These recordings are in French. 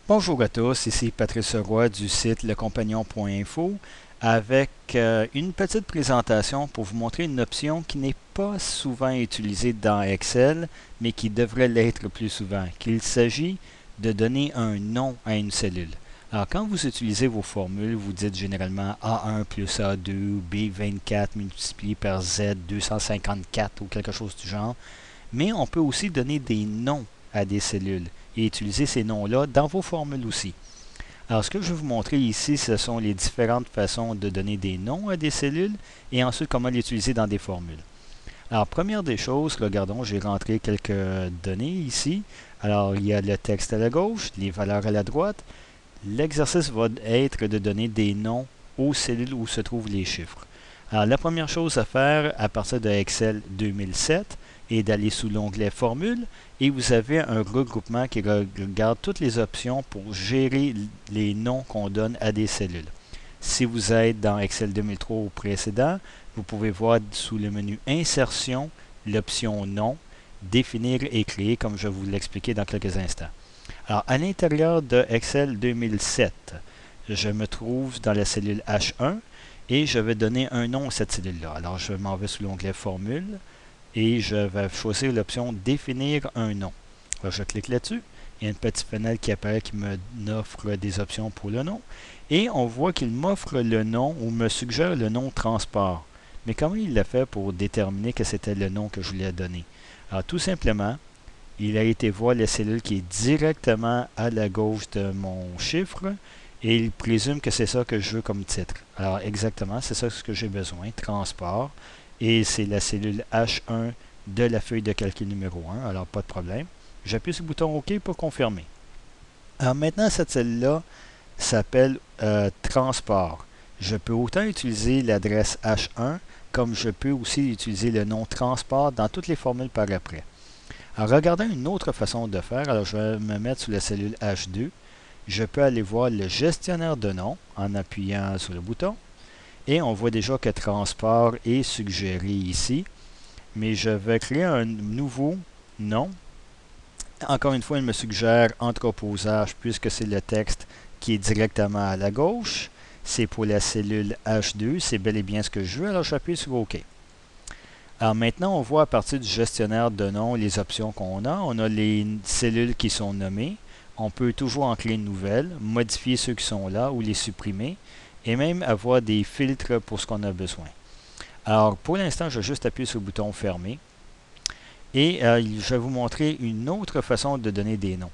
Bonjour à tous, ici Patrice Roy du site lecompagnon.info avec une petite présentation pour vous montrer une option qui n'est pas souvent utilisée dans Excel, mais qui devrait l'être plus souvent, qu'il s'agit de donner un nom à une cellule. Alors, quand vous utilisez vos formules, vous dites généralement A1 plus A2, B24 multiplié par Z 254 ou quelque chose du genre, mais on peut aussi donner des noms à des cellules et utiliser ces noms-là dans vos formules aussi. Alors, ce que je vais vous montrer ici, ce sont les différentes façons de donner des noms à des cellules et ensuite comment les utiliser dans des formules. Alors, première des choses, regardons, j'ai rentré quelques données ici. Alors, il y a le texte à la gauche, les valeurs à la droite. L'exercice va être de donner des noms aux cellules où se trouvent les chiffres. Alors, la première chose à faire à partir de Excel 2007 est d'aller sous l'onglet Formule et vous avez un regroupement qui regarde toutes les options pour gérer les noms qu'on donne à des cellules. Si vous êtes dans Excel 2003 ou précédent, vous pouvez voir sous le menu Insertion l'option Nom, Définir et créer comme je vais vous l'expliquer dans quelques instants. Alors, à l'intérieur de Excel 2007, je me trouve dans la cellule H1 et je vais donner un nom à cette cellule-là. Alors, je m'en vais sous l'onglet Formule et je vais choisir l'option Définir un nom. Alors, je clique là-dessus. Il y a une petite fenêtre qui apparaît qui m'offre des options pour le nom. Et on voit qu'il m'offre le nom ou me suggère le nom transport. Mais comment il l'a fait pour déterminer que c'était le nom que je voulais donner? Alors, tout simplement, il a été voir la cellule qui est directement à la gauche de mon chiffre et il présume que c'est ça que je veux comme titre. Alors exactement, c'est ça ce que j'ai besoin, transport, et c'est la cellule H1 de la feuille de calcul numéro 1, alors pas de problème. J'appuie sur le bouton OK pour confirmer. Alors maintenant, cette cellule-là s'appelle transport. Je peux autant utiliser l'adresse H1 comme je peux aussi utiliser le nom transport dans toutes les formules par après. Alors, regardons une autre façon de faire. Alors, je vais me mettre sur la cellule H2. Je peux aller voir le gestionnaire de nom en appuyant sur le bouton. Et on voit déjà que transport est suggéré ici. Mais je vais créer un nouveau nom. Encore une fois, il me suggère entreposage puisque c'est le texte qui est directement à la gauche. C'est pour la cellule H2. C'est bel et bien ce que je veux. Alors, j'appuie sur OK. Alors maintenant, on voit à partir du gestionnaire de nom les options qu'on a. On a les cellules qui sont nommées. On peut toujours en créer une nouvelle, modifier ceux qui sont là ou les supprimer et même avoir des filtres pour ce qu'on a besoin. Alors pour l'instant, je vais juste appuyer sur le bouton fermer et je vais vous montrer une autre façon de donner des noms.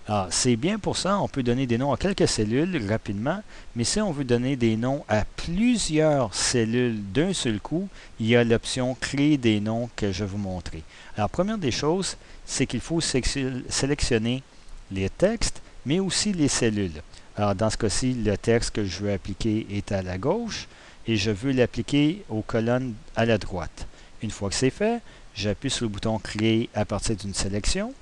Alors, c'est bien pour ça, on peut donner des noms à quelques cellules rapidement, mais si on veut donner des noms à plusieurs cellules d'un seul coup, il y a l'option « Créer des noms » que je vais vous montrer. Alors, première des choses, c'est qu'il faut sélectionner les textes, mais aussi les cellules. Alors, dans ce cas-ci, le texte que je veux appliquer est à la gauche et je veux l'appliquer aux colonnes à la droite. Une fois que c'est fait, j'appuie sur le bouton « Créer à partir d'une sélection ».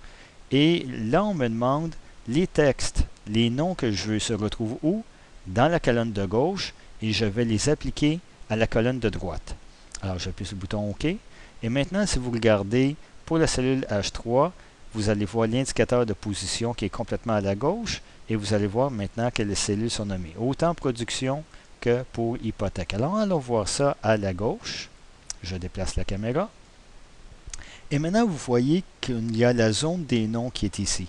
Et là, on me demande les textes, les noms que je veux se retrouvent où? Dans la colonne de gauche et je vais les appliquer à la colonne de droite. Alors, j'appuie sur le bouton OK. Et maintenant, si vous regardez pour la cellule H3, vous allez voir l'indicateur de position qui est complètement à la gauche et vous allez voir maintenant que les cellules sont nommées, autant production que pour hypothèque. Alors, allons voir ça à la gauche. Je déplace la caméra. Et maintenant, vous voyez qu'il y a la zone des noms qui est ici.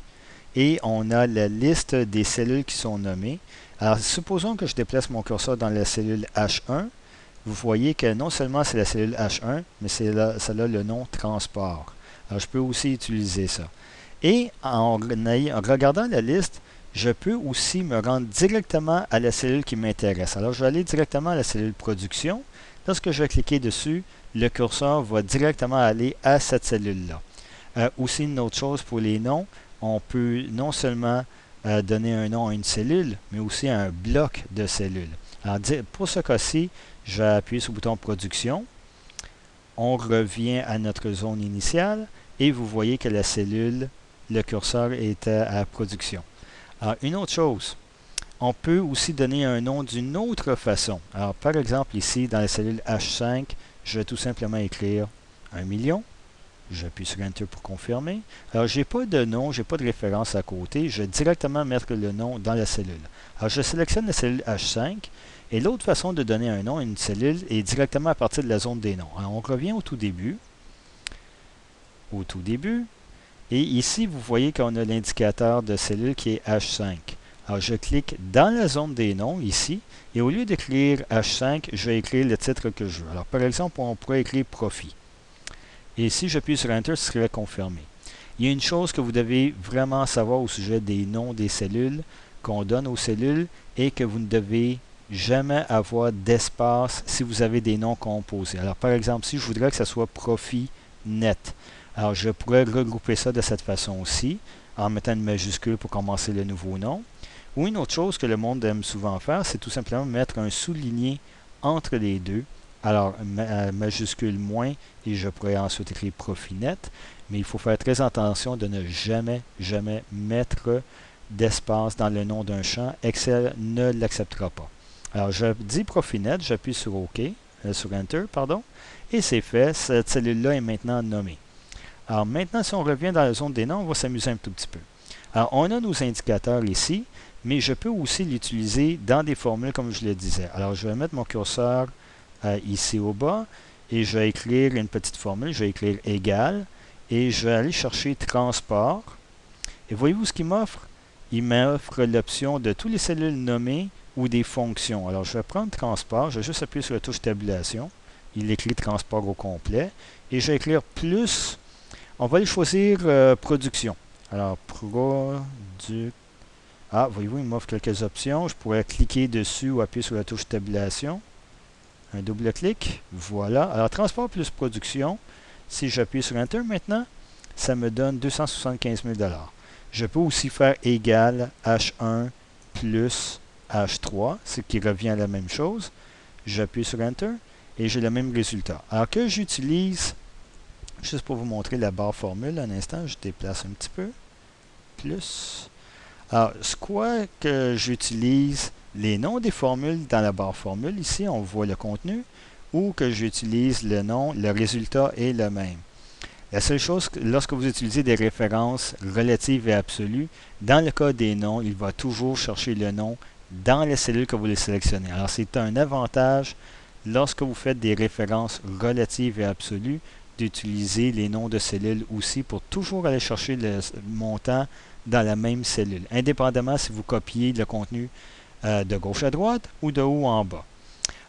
Et on a la liste des cellules qui sont nommées. Alors, supposons que je déplace mon curseur dans la cellule H1. Vous voyez que non seulement c'est la cellule H1, mais celle-là le nom transport. Alors, je peux aussi utiliser ça. Et en regardant la liste, je peux aussi me rendre directement à la cellule qui m'intéresse. Alors, je vais aller directement à la cellule production. Lorsque je vais cliquer dessus, le curseur va directement aller à cette cellule-là. Aussi, une autre chose pour les noms, on peut non seulement donner un nom à une cellule, mais aussi à un bloc de cellules. Alors, pour ce cas-ci, je vais appuyer sur le bouton Production. On revient à notre zone initiale et vous voyez que la cellule, le curseur est à Production. Alors, une autre chose, on peut aussi donner un nom d'une autre façon. Alors, par exemple, ici, dans la cellule H5, je vais tout simplement écrire 1 million. J'appuie sur Enter pour confirmer. Alors, je n'ai pas de nom, je n'ai pas de référence à côté. Je vais directement mettre le nom dans la cellule. Alors, je sélectionne la cellule H5. Et l'autre façon de donner un nom à une cellule est directement à partir de la zone des noms. Alors, on revient au tout début. Au tout début. Et ici, vous voyez qu'on a l'indicateur de cellule qui est H5. Alors, je clique dans la zone des noms, ici, et au lieu d'écrire H5, je vais écrire le titre que je veux. Alors, par exemple, on pourrait écrire Profit. Et si j'appuie sur Enter, ce serait confirmé. Il y a une chose que vous devez vraiment savoir au sujet des noms des cellules qu'on donne aux cellules et que vous ne devez jamais avoir d'espace si vous avez des noms composés. Alors, par exemple, si je voudrais que ce soit Profit Net, alors je pourrais regrouper ça de cette façon aussi, en mettant une majuscule pour commencer le nouveau nom. Ou une autre chose que le monde aime souvent faire, c'est tout simplement mettre un souligné entre les deux. Alors, majuscule moins, et je pourrais ensuite écrire Profit Net. Mais il faut faire très attention de ne jamais, jamais mettre d'espace dans le nom d'un champ. Excel ne l'acceptera pas. Alors, je dis Profit Net, j'appuie sur OK, sur Enter, pardon, et c'est fait. Cette cellule-là est maintenant nommée. Alors, maintenant, si on revient dans la zone des noms, on va s'amuser un tout petit peu. Alors, on a nos indicateurs ici, mais je peux aussi l'utiliser dans des formules comme je le disais. Alors, je vais mettre mon curseur ici au bas et je vais écrire une petite formule. Je vais écrire égal et je vais aller chercher transport. Et voyez-vous ce qu'il m'offre? Il m'offre l'option de toutes les cellules nommées ou des fonctions. Alors, je vais prendre transport. Je vais juste appuyer sur la touche tabulation. Il écrit transport au complet. Et je vais écrire plus. On va aller choisir production. Alors, Ah, voyez-vous, il m'offre quelques options. Je pourrais cliquer dessus ou appuyer sur la touche tabulation. Un double clic. Voilà. Alors, transport plus production. Si j'appuie sur Enter maintenant, ça me donne 275 000 $. Je peux aussi faire égal H1 plus H3, ce qui revient à la même chose. J'appuie sur Enter et j'ai le même résultat. Alors que j'utilise, juste pour vous montrer la barre formule, un instant, je déplace un petit peu. Plus. Alors, quoi que j'utilise les noms des formules dans la barre formule, ici on voit le contenu, ou que j'utilise le nom, le résultat est le même. La seule chose, lorsque vous utilisez des références relatives et absolues, dans le cas des noms, il va toujours chercher le nom dans la cellule que vous les sélectionnez. Alors, c'est un avantage lorsque vous faites des références relatives et absolues d'utiliser les noms de cellules aussi pour toujours aller chercher le montant dans la même cellule, indépendamment si vous copiez le contenu de gauche à droite ou de haut en bas.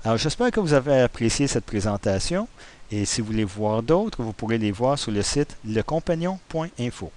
Alors, j'espère que vous avez apprécié cette présentation et si vous voulez voir d'autres, vous pourrez les voir sur le site lecompagnon.info.